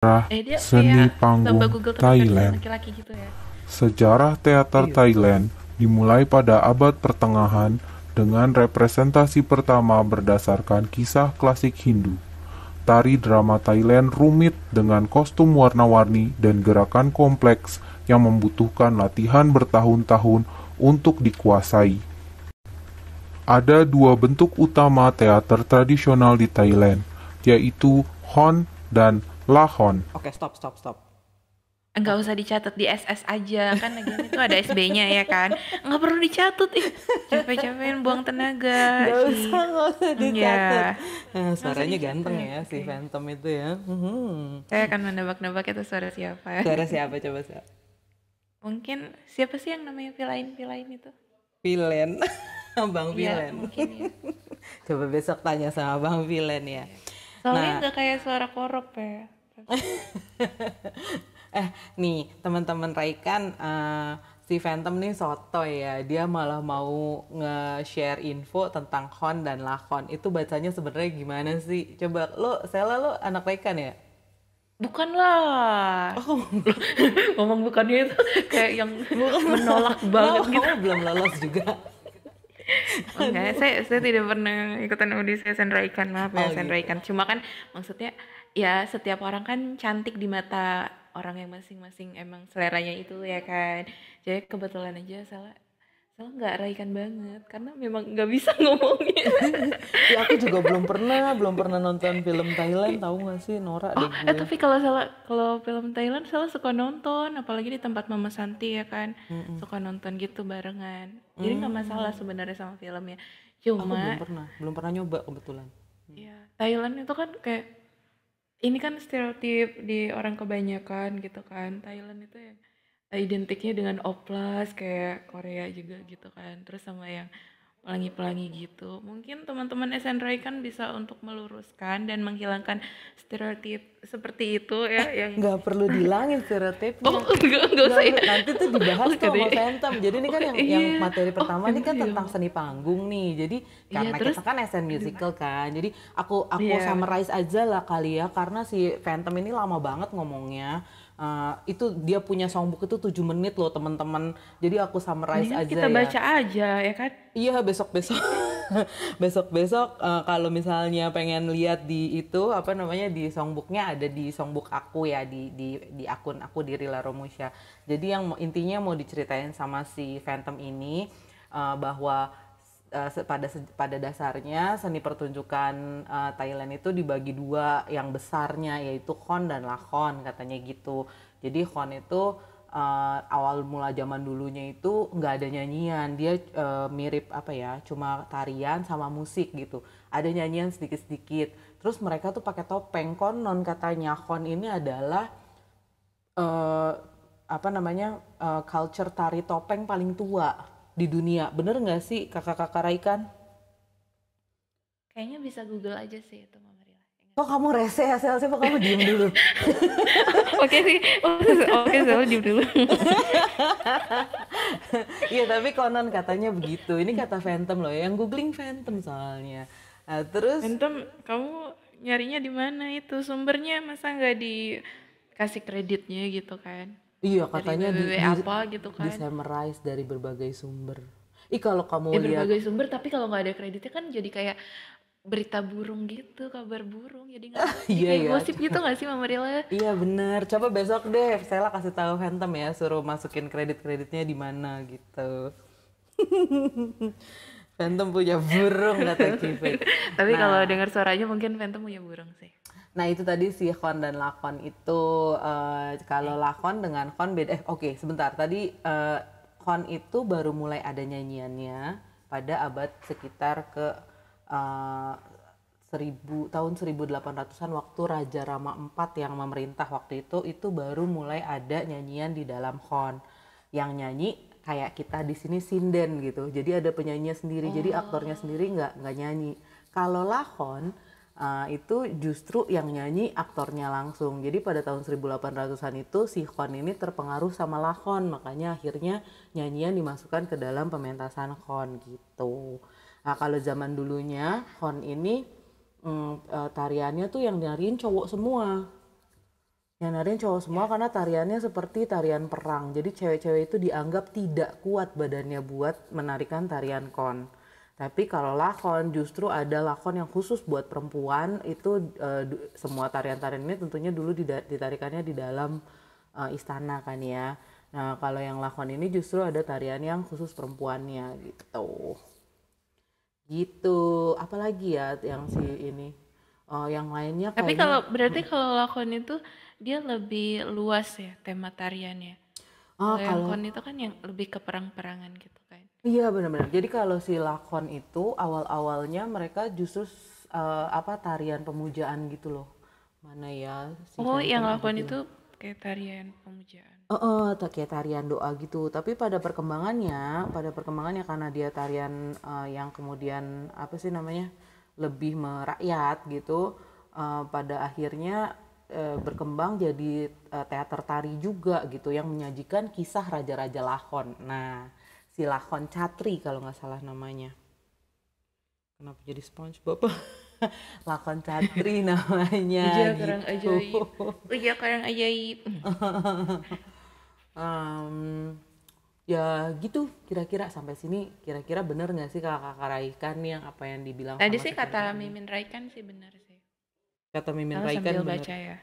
Dia Seni kayak panggung Bamba Google tapi versi Thailand. laki-laki gitu ya. Sejarah teater Iya. Thailand dimulai pada abad pertengahan dengan representasi pertama berdasarkan kisah klasik Hindu. Tari drama Thailand rumit dengan kostum warna-warni dan gerakan kompleks yang membutuhkan latihan bertahun-tahun untuk dikuasai. Ada dua bentuk utama teater tradisional di Thailand, yaitu Hon dan Lahon. Oke, stop, stop, stop. Enggak usah dicatat di SS aja kan lagian itu ada SB-nya ya kan. Enggak perlu dicatat ih. Capek-capekin buang tenaga sih. Nggak usah dicatat. Ya, Nah, nggak usah suaranya ganteng dicatat. ya si Oke. Phantom itu ya. Saya akan menebak-nebak itu suara siapa. Suara siapa coba sih? Mungkin siapa sih yang namanya Pilain itu? Villain. Bang Iya, Villain. mungkin ya. Coba besok tanya sama Bang Villain ya. Iya. Soalnya Nah, nggak kayak suara korop ya. nih teman-teman Raikan, si Phantom nih sotoy ya. Dia malah mau nge-share info tentang Hon dan Lakon. Itu bacanya sebenarnya gimana sih? Coba lo, Sela, lo anak Raikan ya? Bukan lah. Oh, Ngomong bukannya itu kayak yang bukan. menolak banget Kenapa gitu. kamu belum lolos juga? Enggak, saya tidak pernah ikutan audisi Sandra Ikan, maaf Oh ya Sandra gitu. Ikan. Cuma kan maksudnya ya setiap orang kan cantik di mata orang yang masing-masing emang seleranya itu ya kan. Jadi kebetulan aja salah salah nggak Raikan banget karena memang nggak bisa ngomongnya. Ya aku juga belum pernah nonton film Thailand, tahu gak sih Nora Oh, deh gue. tapi kalau film Thailand salah suka nonton, apalagi di tempat Mama Santi ya kan, suka nonton gitu barengan. Jadi nggak masalah sebenarnya sama filmnya. Aku belum Cuma pernah, belum pernah nyoba kebetulan. ya Thailand itu kan kayak ini kan stereotip di orang kebanyakan gitu kan. Thailand itu ya identiknya dengan oplas kayak Korea juga gitu kan. Terus sama yang pelangi-pelangi gitu. Mungkin teman-teman SNRI kan bisa untuk meluruskan dan menghilangkan stereotip seperti itu ya yang Nggak perlu dilangin oh stereotipnya. enggak Nggak usah ya. perlu, nanti tuh dibahas Oh tuh sama katanya. Phantom. Jadi ini kan Oh yang iya. materi Oh pertama ini kan iya. tentang seni panggung nih. Jadi Iya karena terus kita kan SN Musical kan. Jadi aku iya benar. summarize aja lah kali ya, karena si Phantom ini lama banget ngomongnya. Itu dia punya songbook itu 7 menit loh teman-teman. Jadi aku summarize Mendingan aja kita ya. baca aja ya kan. Iya, besok-besok. Besok-besok, kalau misalnya pengen lihat di itu apa namanya di songbooknya, ada di songbook aku ya, di akun aku di Rila Romusha. Jadi yang intinya mau diceritain sama si Phantom ini, bahwa pada dasarnya seni pertunjukan Thailand itu dibagi dua yang besarnya, yaitu Khon dan Lakon katanya gitu. Jadi Khon itu awal mula zaman dulunya itu nggak ada nyanyian, dia mirip apa ya, cuma tarian sama musik gitu. Ada nyanyian sedikit-sedikit. Terus mereka tuh pakai topeng. Konon katanya Khon ini adalah eh, apa namanya, culture tari topeng paling tua di dunia. Bener nggak sih kakak-kakak Raikan? Kayaknya bisa Google aja sih itu Mama Rila. Kok kamu rese ya, Sel? Coba kamu diem dulu. Oke sih. Oke, saya diem dulu. Iya, tapi konon katanya begitu. Ini kata Phantom loh, yang googling Phantom soalnya. Nah, terus Phantom, kamu nyarinya di mana itu? Sumbernya masa nggak dikasih kreditnya gitu kan? iya Dari katanya www apa gitu di kan? summarize dari berbagai sumber. Ih, kalau kamu Ya lihat, berbagai sumber, tapi kalau nggak ada kreditnya kan jadi kayak berita burung gitu, kabar burung. Jadi iya kayak ya, gosip gitu nggak sih Mama Rila? iya bener. Coba besok deh, Stella kasih tahu Phantom ya, suruh masukin kredit-kreditnya di mana gitu. Phantom punya burung kata Kipet. Tapi kalau Nah, dengar suaranya mungkin Phantom punya burung sih. Nah itu tadi si Khon dan Lakon itu, kalau Lakon dengan Khon beda. Oke, sebentar. Tadi Khon itu baru mulai ada nyanyiannya pada abad sekitar ke eh, 1800-an, waktu Raja Rama IV yang memerintah waktu itu baru mulai ada nyanyian di dalam Khon. Yang nyanyi kayak kita di sini sinden gitu. Jadi ada penyanyinya sendiri. Jadi aktornya sendiri nggak nyanyi. Kalau Lakon itu justru yang nyanyi aktornya langsung. Jadi pada tahun 1800-an itu si Khon ini terpengaruh sama Lakon, makanya akhirnya nyanyian dimasukkan ke dalam pementasan Khon gitu. Nah kalau zaman dulunya Khon ini tariannya tuh yang nyariin cowok semua. Yang nariin cowok semua karena tariannya seperti tarian perang. Jadi cewek-cewek itu dianggap tidak kuat badannya buat menarikan tarian kon. Tapi kalau lakon justru ada lakon yang khusus buat perempuan itu semua tarian-tarian ini tentunya dulu ditarikannya di dalam istana kan ya. Nah kalau yang lakon ini justru ada tarian yang khusus perempuannya gitu. Gitu. Apalagi ya yang si ini. Yang lainnya Tapi kayaknya berarti kalau lakon itu dia lebih luas ya tema tariannya. Kalau yang kalau kon itu kan yang lebih ke perang-perangan gitu kan. iya benar-benar. Jadi kalau si lakon itu awal-awalnya mereka justru tarian pemujaan gitu loh. Mana ya si Oh, yang Phantom ada lakon bilang. itu kayak tarian pemujaan. Kayak tarian doa gitu. Tapi pada perkembangannya karena dia tarian yang kemudian apa sih namanya lebih merakyat gitu. Pada akhirnya berkembang jadi teater tari juga gitu yang menyajikan kisah raja-raja lakon. Nah, si lakon Catri kalau nggak salah namanya. Kenapa jadi SpongeBob? Lakon Catri namanya Iya, karang gitu. ajaib. Oh iya, karang ajaib. Em, ya gitu kira-kira sampai sini kira-kira bener nggak sih kakak Raikan yang apa yang dibilang Tadi sama sih si kata Phantom ini? Mimin Raikan sih benar sih. Kata Mimin Aku Raikan sambil bener. baca ya.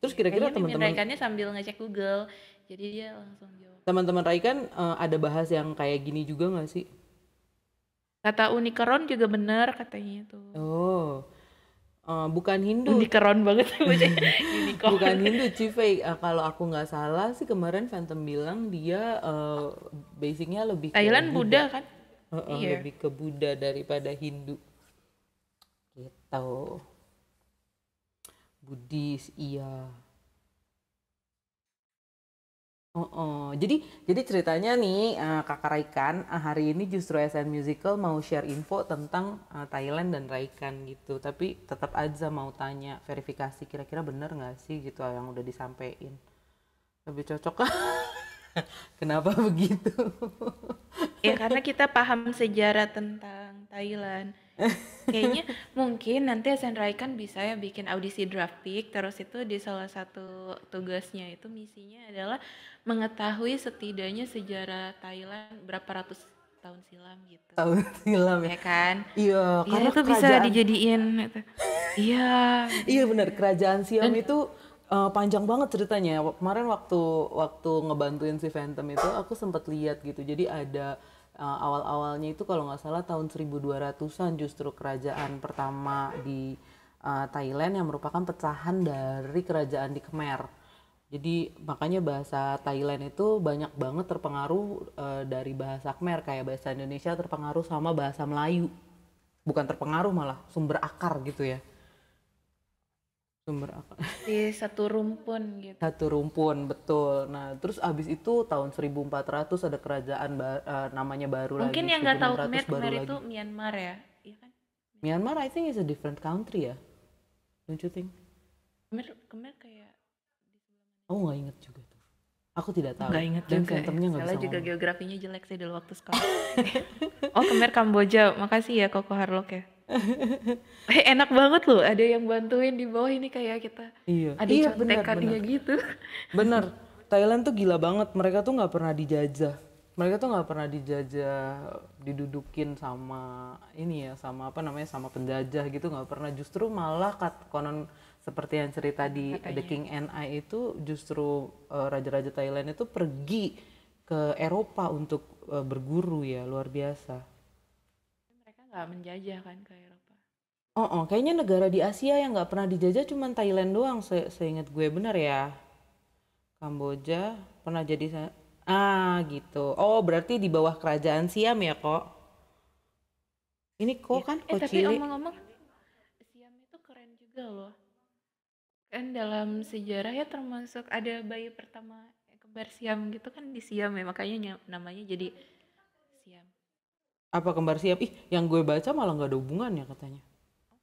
Terus Iya, kira-kira kayaknya Mimin teman-teman Raikannya sambil ngecek Google. Jadi dia langsung jawab. teman-teman Raikan ada bahas yang kayak gini juga nggak sih? Kata Unikeron juga benar katanya itu. Oh, bukan Hindu, Unikeron banget bacanya. bukan Unicorn. Hindu Cifei. Kalau aku nggak salah sih kemarin Phantom bilang dia basicnya lebih ke Thailand Buddha. Buddha kan? Iya. Lebih ke Buddha daripada Hindu gitu. Buddhis iya. Jadi ceritanya nih Kakak Raikan hari ini justru SN Musical mau share info tentang Thailand dan Raikan gitu. Tapi tetap aja mau tanya verifikasi kira-kira bener nggak sih gitu yang udah disampaikan. Lebih cocok kah? Kenapa begitu? Ya karena kita paham sejarah tentang Thailand. Kayaknya mungkin nanti SN Raikan bisa ya bikin audisi draft pick, terus itu di salah satu tugasnya itu misinya adalah mengetahui setidaknya sejarah Thailand berapa ratus tahun silam gitu. Tahun silam ya. Ya kan? Iya, Ya karena itu bisa kerajaan. dijadiin itu. Iya, Iya benar, kerajaan Siam dan itu panjang banget ceritanya. Kemarin waktu waktu ngebantuin si Phantom itu aku sempat lihat gitu. Jadi ada awal-awalnya itu kalau nggak salah tahun 1200-an justru kerajaan pertama di Thailand yang merupakan pecahan dari kerajaan di Khmer. Jadi makanya bahasa Thailand itu banyak banget terpengaruh dari bahasa Khmer, kayak bahasa Indonesia terpengaruh sama bahasa Melayu. Bukan terpengaruh malah sumber akar gitu ya. Sumber akar. di satu rumpun gitu. Satu rumpun, betul. Nah, terus abis itu tahun 1400 ada kerajaan namanya baru Mungkin lagi, yang nggak tahu 1600 baru Khmer itu lagi. Myanmar ya, iya kan? Myanmar I think is a different country ya, don't you think? Khmer kayak Aku nggak inget juga tuh. Aku tidak tahu. nggak inget Dan juga ya. Phantomnya nggak Salah bisa juga ngomong. geografinya jelek sih dulu waktu sekolah. Oh, Khmer Kamboja. Makasih ya Koko Harlok ya. Enak banget loh. Ada yang bantuin di bawah ini kayak kita. Iya, Ada iya benar contekannya benar. gitu. Bener, Thailand tuh gila banget. Mereka tuh nggak pernah dijajah. Mereka tuh nggak pernah dijajah, didudukin sama ini ya, sama apa namanya, sama penjajah gitu nggak pernah. Justru malah konon seperti yang cerita di The Katanya. King and I itu justru raja-raja Thailand itu pergi ke Eropa untuk berguru ya, luar biasa. Mereka nggak menjajah kan ke Eropa. Kayaknya negara di Asia yang nggak pernah dijajah cuman Thailand doang, seingat gue bener ya. Kamboja pernah jadi gitu. Oh, berarti di bawah kerajaan Siam ya, kok. Ini kok kan kok Tapi cilik. omong-omong, Siam itu keren juga loh. Kan dalam sejarah ya termasuk ada bayi pertama kembar Siam gitu kan di Siam ya. Makanya namanya jadi Siam. Apa kembar Siam? Ih, yang gue baca malah nggak ada hubungannya katanya.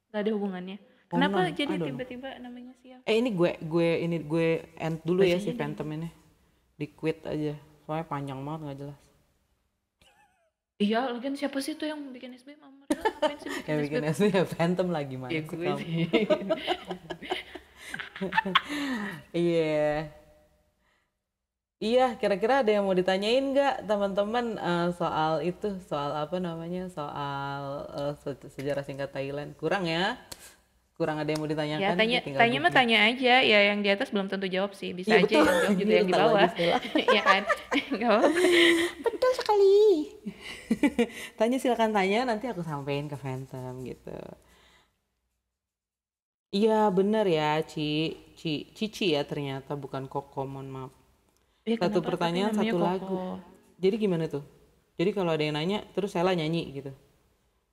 Gak ada hubungannya. Oh, Kenapa no, I jadi don't know. tiba-tiba namanya Siam? Ini gue end dulu ya si Bacanya Phantom ini. Di quit aja. Soalnya panjang banget nggak jelas. Iya, lagian siapa sih tuh yang bikin SB Mamar? Ngapain sih bikin Yang SB? bikin SB ya Phantom lagi mana Ya sih gue kamu? sih. Iya. Iya, kira-kira ada yang mau ditanyain nggak teman-teman soal itu, soal apa namanya, soal sejarah singkat Thailand? Kurang ya? Kurang ada yang mau Ya, ditanyakan? tanya Ya tinggal tanya mah googling. tanya aja. Ya, yang di atas belum tentu jawab sih. Bisa Iya aja betul, yang jawab juga dia yang udah di tahu lagi bawah. Stella. Ya kan? Nggak apa-apa. Betul sekali. Tanya silakan tanya, nanti aku sampaikan ke Phantom gitu. Iya bener ya, Cici ya ternyata bukan Koko, mohon maaf. Satu Kenapa tapi pertanyaan namanya satu lagu. Koko? Jadi gimana tuh? Jadi kalau ada yang nanya terus Sela nyanyi gitu?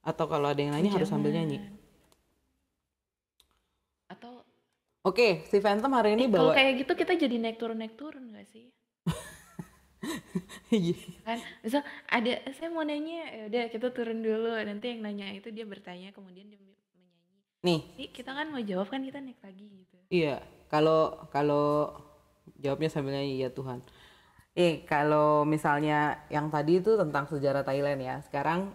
Atau kalau ada yang Oh, nanya harus sambil nyanyi? jangan. Atau Oke, si Phantom hari ini kalau bawa. kayak gitu kita jadi naik turun nggak sih? Iya. Kan misal ada saya mau nanya, ya udah kita turun dulu, nanti yang nanya itu dia bertanya kemudian dia menyanyi. Nih, Nanti kita kan mau jawab kan kita naik lagi gitu. iya. Kalau kalau jawabnya sambil nyanyi ya Tuhan. Kalau misalnya yang tadi itu tentang sejarah Thailand ya. Sekarang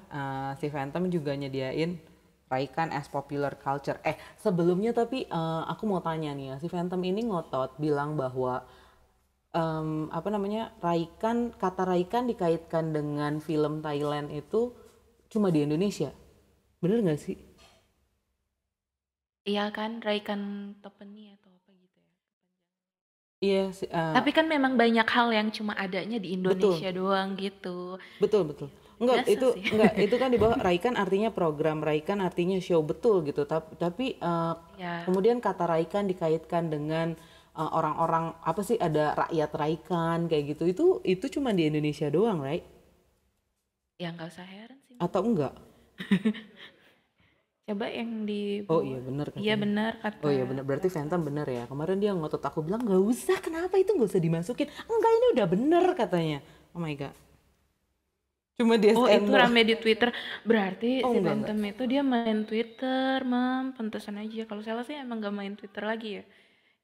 si Phantom juga nyediain Raikan as popular culture. Sebelumnya tapi aku mau tanya nih ya. Si Phantom ini ngotot bilang bahwa apa namanya, kata Raikan dikaitkan dengan film Thailand itu cuma di Indonesia. Bener nggak sih? Iya kan, Raikan Topeni atau apa gitu ya. Iya, Tapi kan memang banyak hal yang cuma adanya di betul. Indonesia doang gitu. Betul, betul. Enggak, Biasa sih. itu kan di bawah Raikan artinya program, Raikan artinya show, betul gitu. Tapi Ya, kemudian kata Raikan dikaitkan dengan orang-orang apa sih, ada rakyat Raikan kayak gitu. Itu cuma di Indonesia doang, right? ya nggak usah heran sih Atau memang. enggak? Coba yang di Oh iya bawah. benar Iya katanya. benar Oh kata iya benar, berarti kata. Phantom benar ya. Kemarin dia ngotot, aku bilang nggak usah, kenapa itu nggak usah dimasukin? Enggak, ini udah bener katanya. Oh my god. Cuma di Oh, SN itu doang. rame di Twitter. Berarti Oh si enggak. Phantom itu dia main Twitter, Mam. Pantesan aja. Kalau saya sih emang gak main Twitter lagi ya.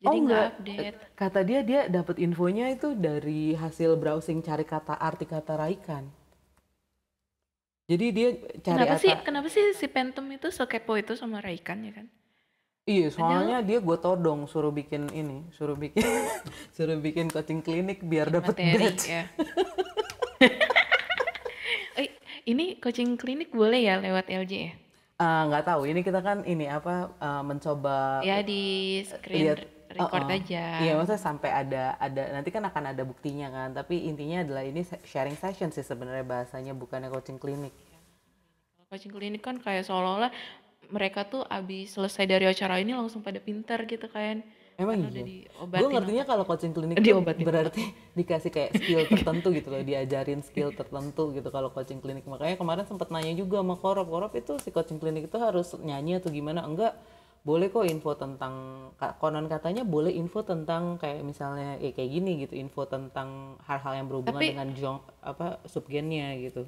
Oh Jadi nggak enggak, update. kata dia dapat infonya itu dari hasil browsing cari kata, arti kata Raikan. Jadi dia cari kata, Kenapa sih si Phantom itu sekepo itu sama Raikan ya kan? iya Padahal soalnya dia gue todong suruh bikin ini, suruh bikin suruh bikin coaching klinik biar bikin dapat materi badge. ya. Eh, ini coaching klinik boleh ya lewat LJ ya? Nggak tahu, ini kita kan ini apa, mencoba Ya di screen lihat. record aja. Iya maksudnya sampai ada nanti kan akan ada buktinya kan, tapi intinya adalah ini sharing session sih sebenarnya bahasanya, bukannya coaching klinik. Kalau coaching klinik kan kayak seolah-olah mereka tuh abis selesai dari acara ini langsung pada pintar gitu kan. Emang Karena udah iya. Gue diobatin ngertinya kalau otaknya. coaching klinik tuh Diobatin berarti otaknya. dikasih kayak skill tertentu gitu loh, diajarin skill tertentu gitu kalau coaching klinik. Makanya kemarin sempat nanya juga sama Korop itu si coaching klinik itu harus nyanyi atau gimana? Enggak, boleh kok info tentang, konon katanya boleh info tentang kayak misalnya ya kayak gini gitu, info tentang hal-hal yang berhubungan Tapi dengan apa subgennya gitu.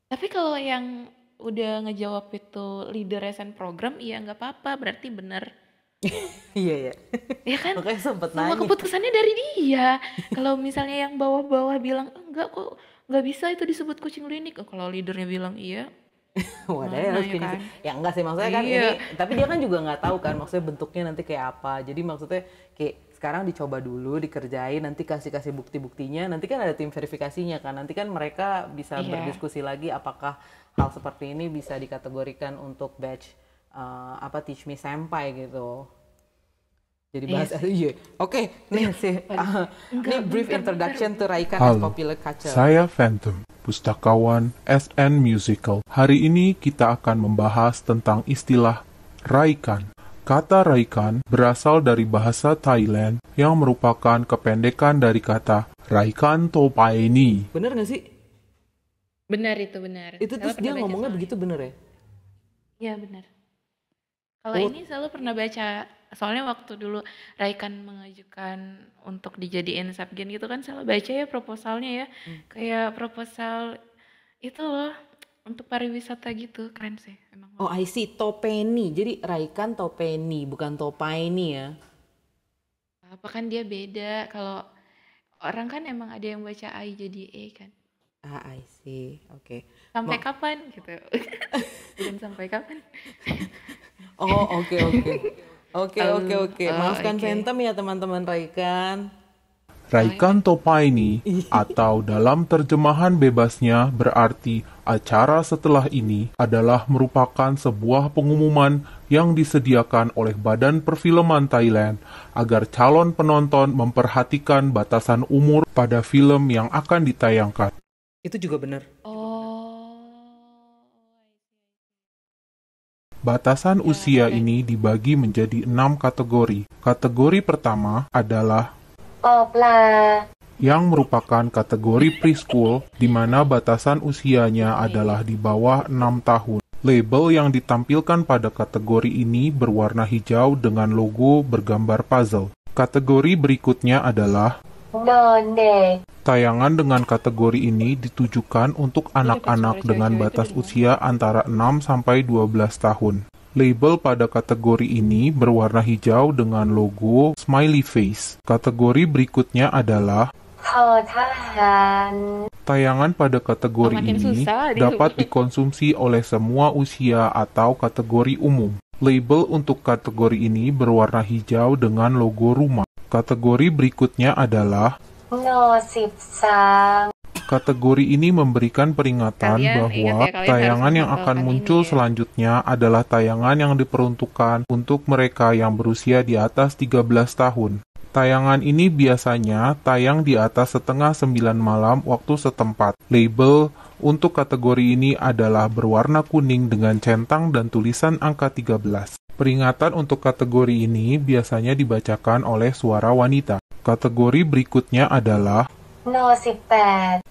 tapi kalau yang udah ngejawab itu leader SN program, iya nggak apa-apa, berarti bener. Iya ya. Ya kan? Makanya sempet Semua nanya. keputusannya dari dia. Kalau misalnya yang bawah-bawah bilang enggak kok nggak bisa itu disebut coaching klinik. Oh, kalau leadernya bilang iya, Wadah gimana harus ya kayaknya sih. kan? Ya enggak sih, maksudnya kan ini, Iya. tapi dia kan juga nggak tahu kan maksudnya bentuknya nanti kayak apa. Jadi maksudnya kayak sekarang dicoba dulu, dikerjain, nanti kasih bukti-buktinya, nanti kan ada tim verifikasinya kan. Nanti kan mereka bisa Iya. berdiskusi lagi apakah hal seperti ini bisa dikategorikan untuk batch apa Teach Me Senpai gitu. Jadi Iya bahas sih. iya. Oke, nih sih. Waduh. Ini Enggak, brief bentar, introduction to Raikan as Halo, popular culture. saya Phantom, pustakawan SN Musical. Hari ini kita akan membahas tentang istilah Raikan. Kata Raikan berasal dari bahasa Thailand yang merupakan kependekan dari kata Raikan Topaeni. Bener nggak sih? Benar itu benar. Itu Saya terus dia pernah baca ngomongnya soalnya. begitu bener ya? Iya benar. Kalau Oh, ini selalu pernah baca, soalnya waktu dulu Raikan mengajukan untuk dijadiin subgen gitu kan selalu baca ya proposalnya ya. Kayak proposal itu loh untuk pariwisata gitu, keren sih emang oh bagus. I see, Topeni. Jadi Raikan Topeni, bukan Topaini ya. Apa kan dia beda, kalau orang kan emang ada yang baca I jadi E kan. I see. Oke. Sampai Mau kapan gitu. Bukan sampai kapan. Oh, oke. Oke. Maafkan oke. Phantom ya teman-teman Raikan. Raikan Topaini atau dalam terjemahan bebasnya berarti acara setelah ini adalah merupakan sebuah pengumuman yang disediakan oleh Badan Perfilman Thailand agar calon penonton memperhatikan batasan umur pada film yang akan ditayangkan. Itu juga benar. Oh. Batasan usia ini dibagi menjadi 6 kategori. Kategori pertama adalah yang merupakan kategori preschool, di mana batasan usianya adalah di bawah 6 tahun. Label yang ditampilkan pada kategori ini berwarna hijau dengan logo bergambar puzzle. Kategori berikutnya adalah tayangan dengan kategori ini ditujukan untuk anak-anak dengan batas usia antara 6 sampai 12 tahun. Label pada kategori ini berwarna hijau dengan logo smiley face. Kategori berikutnya adalah tayangan pada kategori Makin ini susah dapat dikonsumsi oleh semua usia atau kategori umum. Label untuk kategori ini berwarna hijau dengan logo rumah. Kategori berikutnya adalah kategori ini memberikan peringatan Kalian bahwa ingat ya, kalian tayangan harus yang akan menonton muncul ini ya. selanjutnya adalah tayangan yang diperuntukkan untuk mereka yang berusia di atas 13 tahun. Tayangan ini biasanya tayang di atas setengah 9 malam waktu setempat. Label untuk kategori ini adalah berwarna kuning dengan centang dan tulisan angka 13. Peringatan untuk kategori ini biasanya dibacakan oleh suara wanita. Kategori berikutnya adalah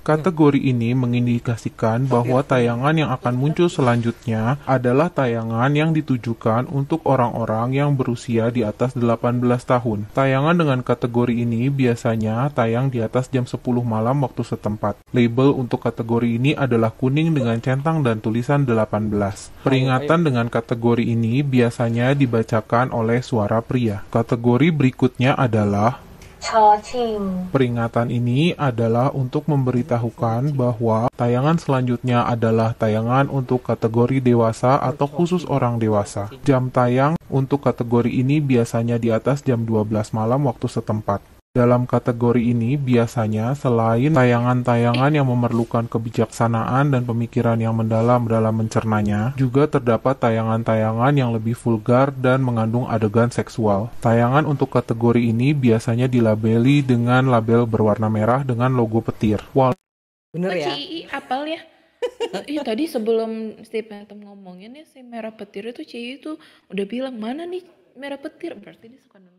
kategori ini mengindikasikan bahwa tayangan yang akan muncul selanjutnya adalah tayangan yang ditujukan untuk orang-orang yang berusia di atas 18 tahun. Tayangan dengan kategori ini biasanya tayang di atas jam 10 malam waktu setempat. Label untuk kategori ini adalah kuning dengan centang dan tulisan 18. Peringatan dengan kategori ini biasanya dibacakan oleh suara pria. Kategori berikutnya adalah peringatan ini adalah untuk memberitahukan bahwa tayangan selanjutnya adalah tayangan untuk kategori dewasa atau khusus orang dewasa. Jam tayang untuk kategori ini biasanya di atas jam 12 malam waktu setempat. Dalam kategori ini biasanya selain tayangan-tayangan yang memerlukan kebijaksanaan dan pemikiran yang mendalam dalam mencernanya, juga terdapat tayangan-tayangan yang lebih vulgar dan mengandung adegan seksual. Tayangan untuk kategori ini biasanya dilabeli dengan label berwarna merah dengan logo petir. Bener ya? Ci apal ya? Iya tadi sebelum Steve Phantom ngomongin ya si merah petir itu Ci itu udah bilang mana nih merah petir, berarti dia suka nonton.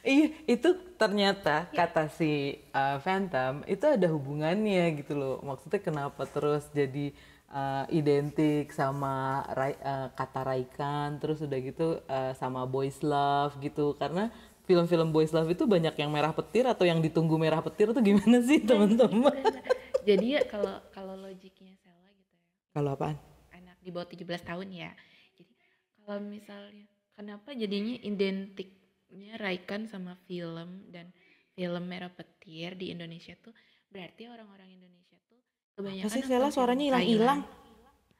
Iya, itu ternyata kata si Phantom itu ada hubungannya gitu loh. Maksudnya kenapa terus jadi identik sama kata Raikan, terus udah gitu sama Boys Love gitu. Karena film-film Boys Love itu banyak yang merah petir atau yang ditunggu merah petir tuh gimana sih teman-teman? Jadi ya kalau logiknya Sela gitu ya. Kalau apaan? Anak di bawah 17 tahun ya. Jadi kalau misalnya kenapa jadinya identiknya Raikan sama film dan film Merah Petir di Indonesia tuh berarti orang-orang Indonesia tuh kebanyakan Apa sih nonton Sela film suaranya hilang-hilang?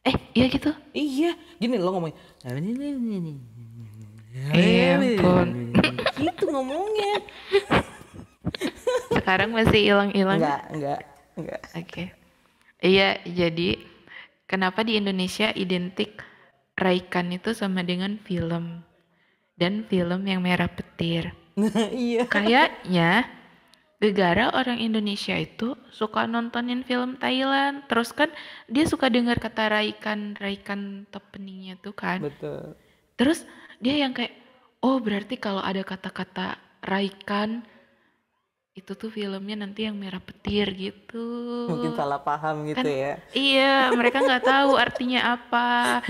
Thailand. Iya gitu. Iya, gini lo ngomongin. Ya ampun. Gitu ngomongnya. Sekarang masih hilang-hilang. Enggak. Oke. Iya, jadi kenapa di Indonesia identik Raikan itu sama dengan film dan film yang Merah Petir? Iya. Kayaknya gara orang Indonesia itu suka nontonin film Thailand, terus kan dia suka dengar kata Raikan openingnya tuh kan. Betul. Terus dia yang kayak, oh berarti kalau ada kata-kata Raikan itu tuh filmnya nanti yang Merah Petir gitu. Mungkin salah paham gitu Kan ya. iya, mereka nggak tahu artinya apa.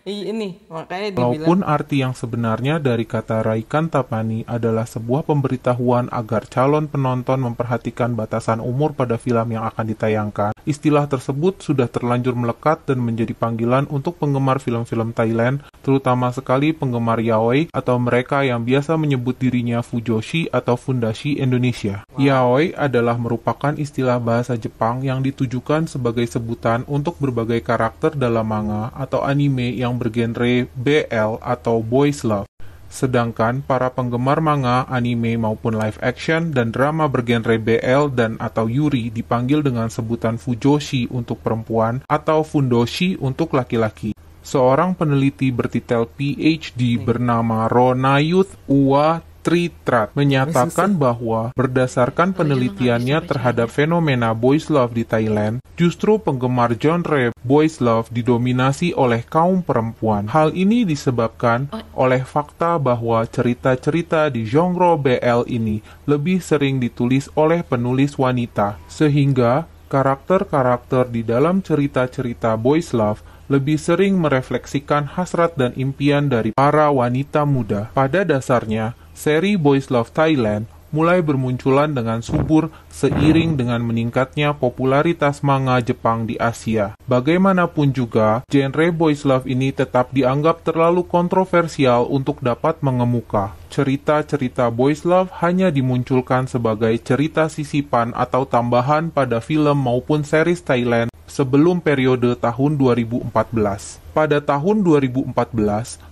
Ini makanya dibilang Walaupun arti yang sebenarnya dari kata Raikan Tapani adalah sebuah pemberitahuan agar calon penonton memperhatikan batasan umur pada film yang akan ditayangkan, istilah tersebut sudah terlanjur melekat dan menjadi panggilan untuk penggemar film-film Thailand, terutama sekali penggemar yaoi atau mereka yang biasa menyebut dirinya Fujoshi atau Fundashi Indonesia. Yaoi adalah merupakan istilah bahasa Jepang yang ditujukan sebagai sebutan untuk berbagai karakter dalam manga atau anime yang bergenre BL atau Boys Love. Sedangkan para penggemar manga, anime maupun live action dan drama bergenre BL dan atau Yuri dipanggil dengan sebutan Fujoshi untuk perempuan atau Fundoshi untuk laki-laki. Seorang peneliti bertitel PhD bernama Ronayuth Uwa Tritrat menyatakan bahwa berdasarkan penelitiannya terhadap fenomena boys love di Thailand, justru penggemar genre boys love didominasi oleh kaum perempuan. Hal ini disebabkan oleh fakta bahwa cerita-cerita di genre BL ini lebih sering ditulis oleh penulis wanita, sehingga karakter-karakter di dalam cerita-cerita boys love lebih sering merefleksikan hasrat dan impian dari para wanita muda. Pada dasarnya, seri Boys Love Thailand mulai bermunculan dengan subur seiring dengan meningkatnya popularitas manga Jepang di Asia. Bagaimanapun juga, genre Boys Love ini tetap dianggap terlalu kontroversial untuk dapat mengemuka. Cerita-cerita Boys Love hanya dimunculkan sebagai cerita sisipan atau tambahan pada film maupun series Thailand sebelum periode tahun 2014. Pada tahun 2014,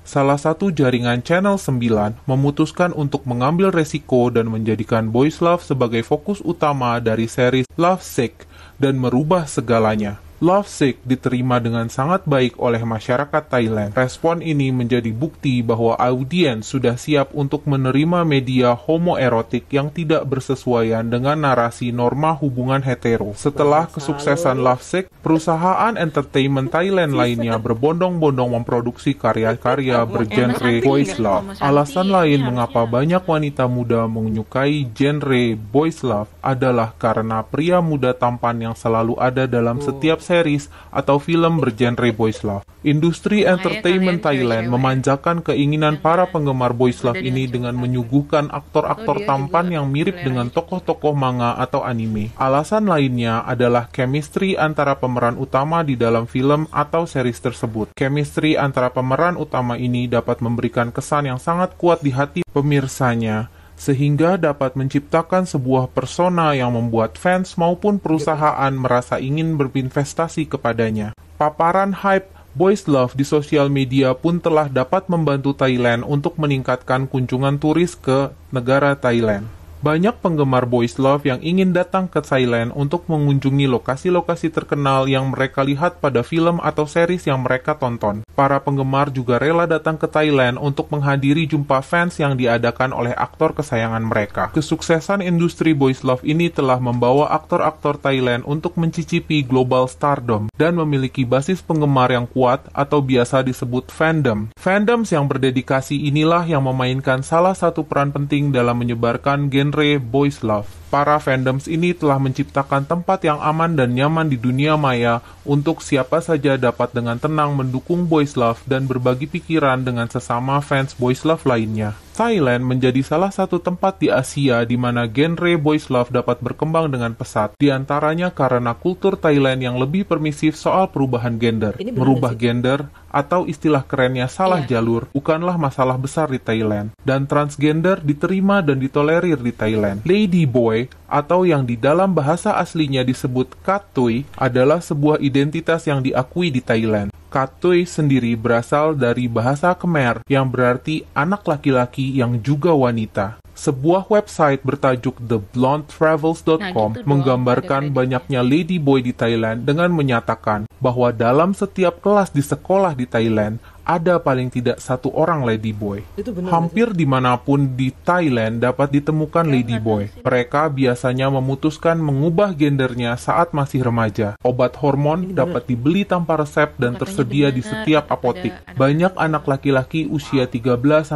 salah satu jaringan Channel 9 memutuskan untuk mengambil resiko dan menjadikan Boys Love sebagai fokus utama dari series Love Sick dan merubah segalanya. Love Sick diterima dengan sangat baik oleh masyarakat Thailand. Respon ini menjadi bukti bahwa audiens sudah siap untuk menerima media homoerotik yang tidak bersesuaian dengan narasi norma hubungan hetero. Setelah kesuksesan Love Sick, perusahaan entertainment Thailand lainnya berbondong-bondong memproduksi karya-karya bergenre boys love. Alasan lain mengapa banyak wanita muda menyukai genre boys love adalah karena pria muda tampan yang selalu ada dalam setiap series atau film bergenre boys love. Industri entertainment Thailand memanjakan keinginan para penggemar boys love ini dengan menyuguhkan aktor-aktor tampan yang mirip dengan tokoh-tokoh manga atau anime. Alasan lainnya adalah chemistry antara pemeran utama di dalam film atau series tersebut. Chemistry antara pemeran utama ini dapat memberikan kesan yang sangat kuat di hati pemirsanya, sehingga dapat menciptakan sebuah persona yang membuat fans maupun perusahaan merasa ingin berinvestasi kepadanya. Paparan hype Boys Love di sosial media pun telah dapat membantu Thailand untuk meningkatkan kunjungan turis ke negara Thailand. Banyak penggemar Boys Love yang ingin datang ke Thailand untuk mengunjungi lokasi-lokasi terkenal yang mereka lihat pada film atau series yang mereka tonton. Para penggemar juga rela datang ke Thailand untuk menghadiri jumpa fans yang diadakan oleh aktor kesayangan mereka. Kesuksesan industri Boys Love ini telah membawa aktor-aktor Thailand untuk mencicipi global stardom dan memiliki basis penggemar yang kuat atau biasa disebut fandom. Fandoms yang berdedikasi inilah yang memainkan salah satu peran penting dalam menyebarkan genre Boys Love. Para fandoms ini telah menciptakan tempat yang aman dan nyaman di dunia maya untuk siapa saja dapat dengan tenang mendukung Boys Love dan berbagi pikiran dengan sesama fans Boys Love lainnya. Thailand menjadi salah satu tempat di Asia di mana genre Boys Love dapat berkembang dengan pesat, di antaranya karena kultur Thailand yang lebih permisif soal perubahan gender. Merubah gender atau istilah kerennya salah jalur bukanlah masalah besar di Thailand, dan transgender diterima dan ditolerir di Thailand. Lady Boy atau yang di dalam bahasa aslinya disebut Katui adalah sebuah identitas yang diakui di Thailand. Katui sendiri berasal dari bahasa Khmer yang berarti anak laki-laki yang juga wanita. Sebuah website bertajuk theblondetravels.com menggambarkan banyaknya ladyboy di Thailand dengan menyatakan bahwa dalam setiap kelas di sekolah di Thailand ada paling tidak satu orang ladyboy. Hampir dimanapun di Thailand dapat ditemukan ladyboy. Mereka biasanya memutuskan mengubah gendernya saat masih remaja. Obat hormon dapat dibeli tanpa resep dan tersedia di setiap apotik. Banyak anak laki-laki usia 13-15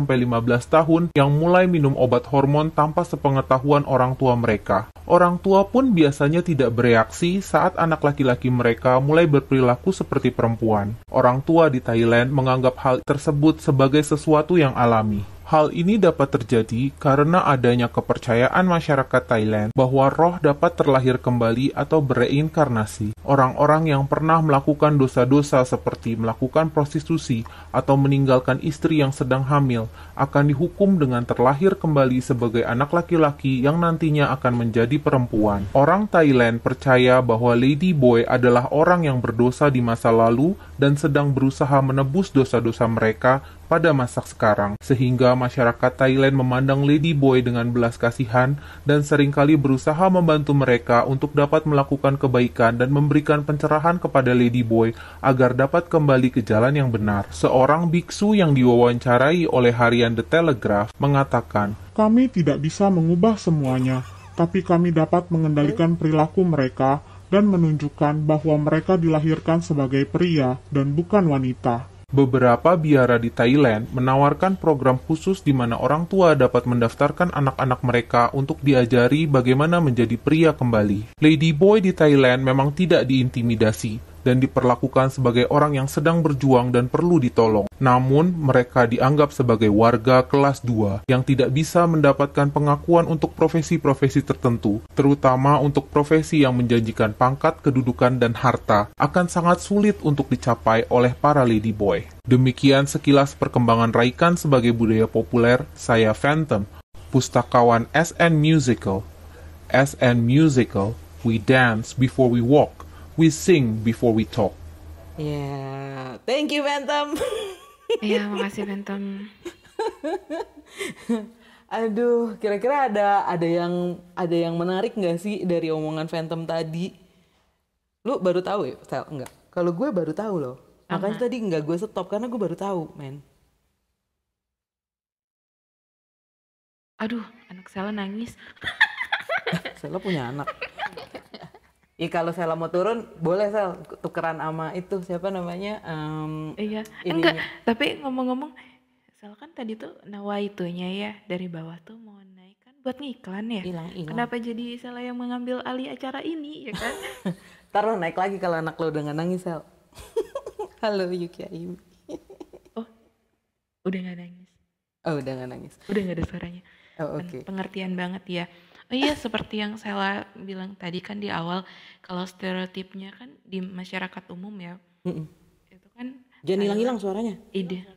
tahun yang mulai minum obat hormon tanpa sepengetahuan orang tua mereka. Orang tua pun biasanya tidak bereaksi saat anak laki-laki mereka mulai berperilaku seperti perempuan. Orang tua di Thailand menganggap hal tersebut sebagai sesuatu yang alami. Hal ini dapat terjadi karena adanya kepercayaan masyarakat Thailand bahwa roh dapat terlahir kembali atau bereinkarnasi. Orang-orang yang pernah melakukan dosa-dosa seperti melakukan prostitusi atau meninggalkan istri yang sedang hamil akan dihukum dengan terlahir kembali sebagai anak laki-laki yang nantinya akan menjadi perempuan. Orang Thailand percaya bahwa ladyboy adalah orang yang berdosa di masa lalu dan sedang berusaha menebus dosa-dosa mereka pada masa sekarang, sehingga masyarakat Thailand memandang ladyboy dengan belas kasihan dan seringkali berusaha membantu mereka untuk dapat melakukan kebaikan dan memberikan pencerahan kepada ladyboy agar dapat kembali ke jalan yang benar. Seorang biksu yang diwawancarai oleh harian The Telegraph mengatakan, Kami tidak bisa mengubah semuanya, tapi kami dapat mengendalikan perilaku mereka dan menunjukkan bahwa mereka dilahirkan sebagai pria dan bukan wanita. beberapa biara di Thailand menawarkan program khusus di mana orang tua dapat mendaftarkan anak-anak mereka untuk diajari bagaimana menjadi pria kembali. Ladyboy di Thailand memang tidak diintimidasi dan diperlakukan sebagai orang yang sedang berjuang dan perlu ditolong. Namun, mereka dianggap sebagai warga kelas 2 yang tidak bisa mendapatkan pengakuan untuk profesi-profesi tertentu, terutama untuk profesi yang menjanjikan pangkat, kedudukan, dan harta, akan sangat sulit untuk dicapai oleh para ladyboy. Demikian sekilas perkembangan Raikan sebagai budaya populer. Saya Phantom, pustakawan SN Musical. SN Musical, we dance before we walk. We sing before we talk. Ya, thank you Phantom. Iya, makasih Phantom. Aduh, kira-kira ada yang menarik nggak sih dari omongan Phantom tadi? Lu baru tahu ya, Sel? Enggak. Kalau gue baru tahu loh. Makanya tadi nggak gue stop karena gue baru tahu, men. Aduh, anak Sela nangis. Sela punya anak. Kalau Sela mau turun, boleh Sel tukeran sama itu siapa namanya? Iya, Ininya. enggak. Tapi ngomong-ngomong, Sela kan tadi tuh nawaitunya ya dari bawah tuh mau naik kan buat ngiklan ya. Hilang. Kenapa jadi Sela yang mengambil alih acara ini ya kan? Ntar lo naik lagi kalau anak lo udah nggak nangis, Sel. Halo Yuki Ayu. Oh, udah nggak nangis. Oh, udah nggak nangis. Udah nggak ada suaranya. Oh, oke. Pengertian banget ya. Oh iya, seperti yang Sela bilang tadi kan di awal, kalau stereotipnya kan di masyarakat umum ya, itu kan Jangan hilang-hilang suaranya. ide.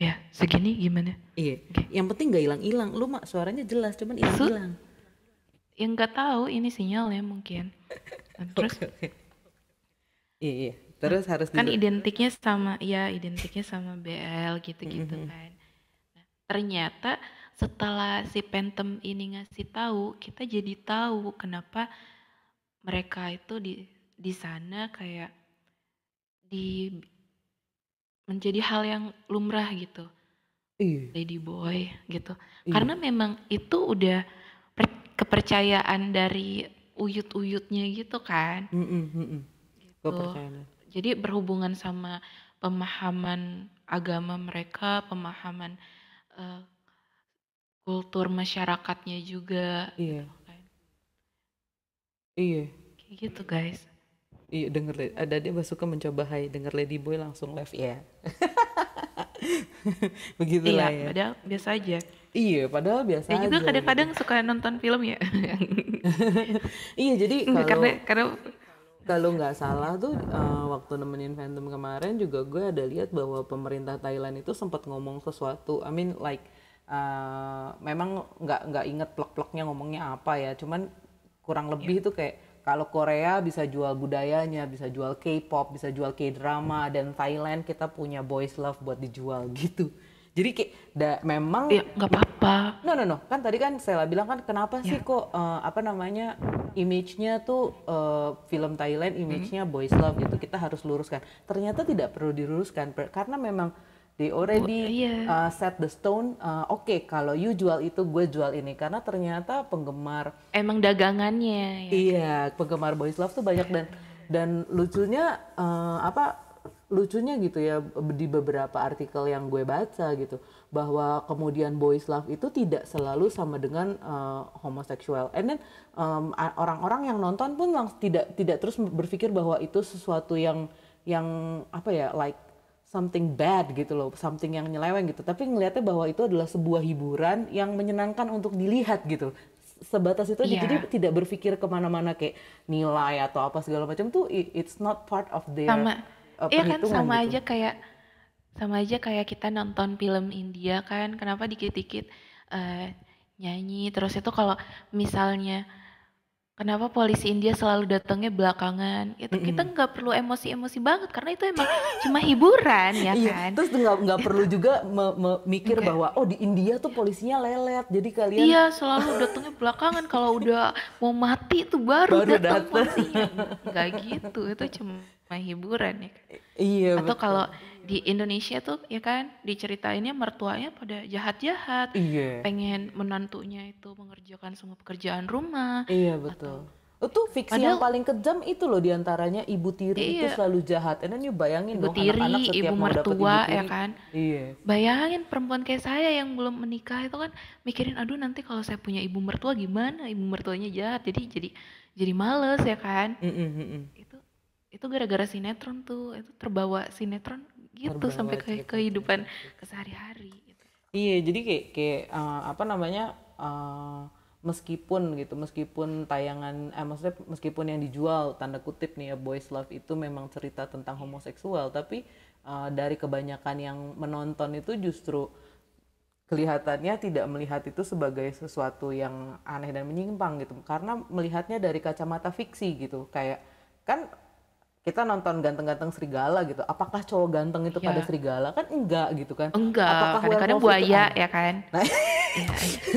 Ya, segini gimana? Iya. Yang penting nggak hilang-hilang. Lu mak suaranya jelas, cuman hilang-hilang. Yang nggak tahu ini sinyalnya mungkin. Nah, terus Oke. Iya. Terus harus kan identiknya sama BL gitu-gitu kan. Nah, ternyata setelah si Phantom ini ngasih tahu, kita jadi tahu kenapa mereka itu di sana kayak menjadi hal yang lumrah gitu. Ladyboy gitu. Karena memang itu udah kepercayaan dari uyut-uyutnya gitu kan. Gitu. Kepercayaan. Jadi berhubungan sama pemahaman agama mereka, pemahaman kultur masyarakatnya juga. Iya. Gitu kan. Iya. Kayak gitu guys. Iya, denger ada dia suka mencoba denger Ladyboy langsung left ya. Begitulah Iya, ya. padahal biasa aja. Iya, padahal biasa Saya aja. juga kadang-kadang suka nonton film ya. Iya, jadi karena kalau nggak salah tuh waktu nemenin Phantom kemarin juga gue ada lihat bahwa pemerintah Thailand itu sempat ngomong sesuatu. I mean like memang nggak inget plek-pleknya ngomongnya apa ya. Cuman kurang lebih tuh kayak kalau Korea bisa jual budayanya, bisa jual K-pop, bisa jual K-drama, dan Thailand kita punya boys love buat dijual gitu. Jadi kayak memang ya nggak apa-apa. No. Kan tadi kan saya bilang kan kenapa sih kok image-nya tuh film Thailand image-nya boys love gitu. Kita harus luruskan. Ternyata tidak perlu diluruskan karena memang they already set the stone. Oke, kalau you jual itu, gue jual ini. Karena ternyata penggemar Emang dagangannya ya. Iya, penggemar boys love tuh banyak dan lucunya lucunya gitu ya di beberapa artikel yang gue baca gitu bahwa kemudian boys love itu tidak selalu sama dengan homoseksual. And then orang-orang yang nonton pun tidak terus berpikir bahwa itu sesuatu yang apa ya like something bad gitu loh, something yang nyeleweng gitu. Tapi ngelihatnya bahwa itu adalah sebuah hiburan yang menyenangkan untuk dilihat gitu. Sebatas itu aja. Jadi tidak berpikir kemana-mana kayak nilai atau apa segala macam tuh it's not part of their Iya kan sama gitu. aja kayak kita nonton film India kan, kenapa dikit-dikit nyanyi terus itu kalau misalnya kenapa polisi India selalu datangnya belakangan? Itu kita Mm-mm. nggak perlu emosi-emosi banget karena itu emang cuma hiburan ya Iya, kan? terus nggak perlu juga mikir Enggak. bahwa oh di India tuh polisinya lelet, jadi kalian Iya, selalu datangnya belakangan kalau udah mau mati itu baru baru datang datang. polisinya. Enggak gitu, itu cuma hiburan ya kan. Iya Atau betul. kalau di Indonesia tuh ya kan diceritainnya mertuanya pada jahat-jahat, Iya, pengen menantunya itu mengerjakan semua pekerjaan rumah iya betul. atau Itu fiksi yang padahal paling kejam itu loh diantaranya ibu tiri itu iya, selalu jahat. And then you bayangin ibu dong anak-anak tiri, setiap ibu mau dapat ibu mertua ya tiri. kan. Iya, Bayangin perempuan kayak saya yang belum menikah itu kan mikirin aduh nanti kalau saya punya ibu mertua gimana? Ibu mertuanya jahat. Jadi males ya kan. mm-mm, mm-mm. Itu itu gara-gara sinetron tuh. Itu terbawa sinetron gitu Terbawa sampai ke kehidupan cerita-cerita. kesehari-hari gitu. Iya, jadi kayak apa namanya eh, meskipun gitu, meskipun tayangan, maksudnya meskipun yang dijual tanda kutip nih ya Boys Love itu memang cerita tentang homoseksual, tapi dari kebanyakan yang menonton itu justru kelihatannya tidak melihat itu sebagai sesuatu yang aneh dan menyimpang gitu, karena melihatnya dari kacamata fiksi gitu, kayak kan kita nonton ganteng-ganteng serigala gitu. Apakah cowok ganteng itu pada Iya. serigala? Kan enggak gitu kan. Enggak, Apakah kadang-kadang werewolf itu buaya ada? ya kan. Nah, Iya, iya.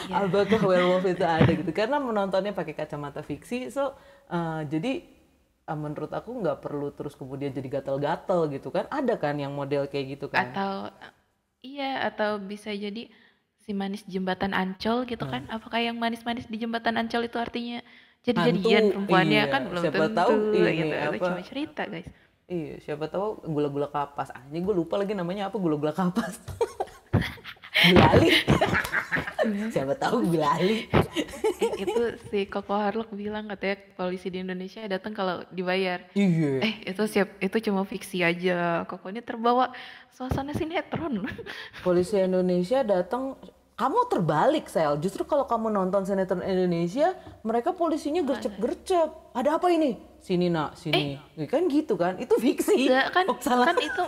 Iya. apakah werewolf itu ada gitu? Karena menontonnya pakai kacamata fiksi, so jadi menurut aku nggak perlu terus kemudian jadi gatel-gatel gitu kan. Ada kan yang model kayak gitu kan. Atau iya, atau bisa jadi si manis jembatan Ancol gitu Nah, kan. Apakah yang manis-manis di jembatan Ancol itu artinya jadi-jadian hantu, perempuannya iya. kan belum Siapa tahu tentu ini gitu. Itu apa? cuma cerita, guys. Iya, siapa tahu gula-gula kapas. Anjing gue lupa lagi namanya apa gula-gula kapas. Gulali. Siapa tahu gulali. Itu si Koko Harlok bilang katanya polisi di Indonesia datang kalau dibayar. Iya. Itu itu cuma fiksi aja. Koko ini terbawa suasana sinetron. Polisi Indonesia datang, kamu terbalik Sel. Justru kalau kamu nonton sinetron Indonesia, mereka polisinya gercep-gercep. Ada apa ini? Sini nak, sini. Ya kan gitu kan? Itu fiksi. Enggak kan, Oh salah. kan itu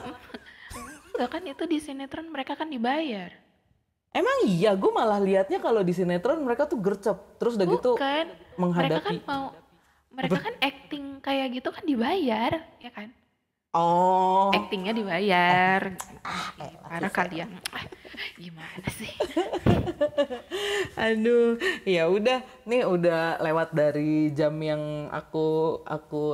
enggak kan itu di sinetron mereka kan dibayar. Emang iya, gue malah liatnya kalau di sinetron mereka tuh gercep. Terus udah gitu Bukan. Mereka kan menghadapi. mau mereka kan acting kayak gitu kan dibayar, ya kan? Oh, Actingnya dibayar. Ih, parah kalian. Gimana sih? aduh, ya udah, nih udah lewat dari jam yang aku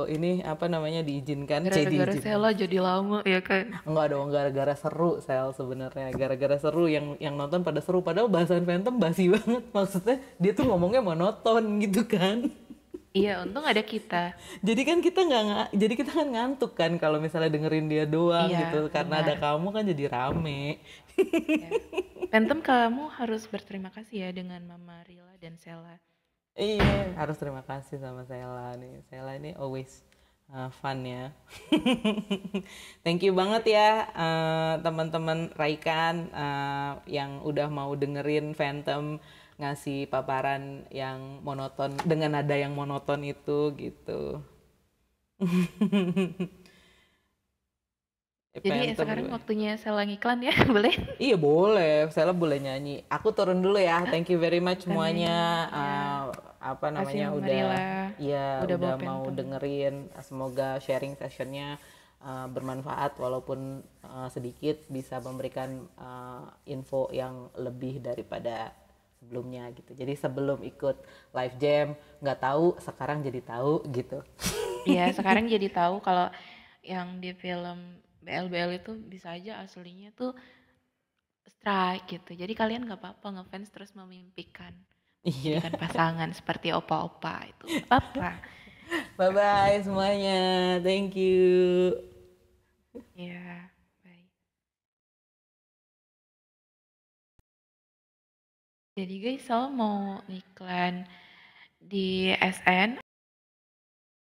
ini apa namanya diizinkan, Gara-gara diizinkan. Sela jadi lama ya kan? Enggak dong, gara-gara seru Sel sebenarnya. Gara-gara seru yang nonton pada seru padahal bahasan Phantom basi banget. Maksudnya dia tuh ngomongnya monoton gitu kan. Iya, untung ada kita. Jadi kan kita jadi kita kan ngantuk kan kalau misalnya dengerin dia doang Iya, gitu. Karena ada benar. kamu kan jadi rame. Ya. Phantom kamu harus berterima kasih ya dengan Mama Rila dan Sela. Iya, harus terima kasih sama Sela nih. Sela ini always fun ya. Thank you banget ya teman-teman Raikan yang udah mau dengerin Phantom ngasih paparan yang monoton dengan nada yang monoton itu gitu. Jadi Phantom sekarang gue. waktunya Sela ngiklan ya, boleh? Iya boleh, Sela boleh nyanyi. Aku turun dulu ya. Thank you very much Dan semuanya. nyanyi, ya. Apa Makasih namanya Mama udah, Rila, ya udah udah bawa mau Phantom. dengerin. Semoga sharing sessionnya bermanfaat walaupun sedikit bisa memberikan info yang lebih daripada sebelumnya gitu. Jadi sebelum ikut live jam nggak tahu, sekarang jadi tahu gitu. Iya, sekarang jadi tahu kalau yang di film BL-BL itu bisa aja aslinya tuh strike gitu. Jadi kalian nggak apa-apa ngefans terus memimpikan Iya. menjadikan pasangan seperti opa-opa itu. Nggak apa-apa. Bye bye semuanya. Thank you. Ya, baik. Jadi guys, saya mau iklan di SN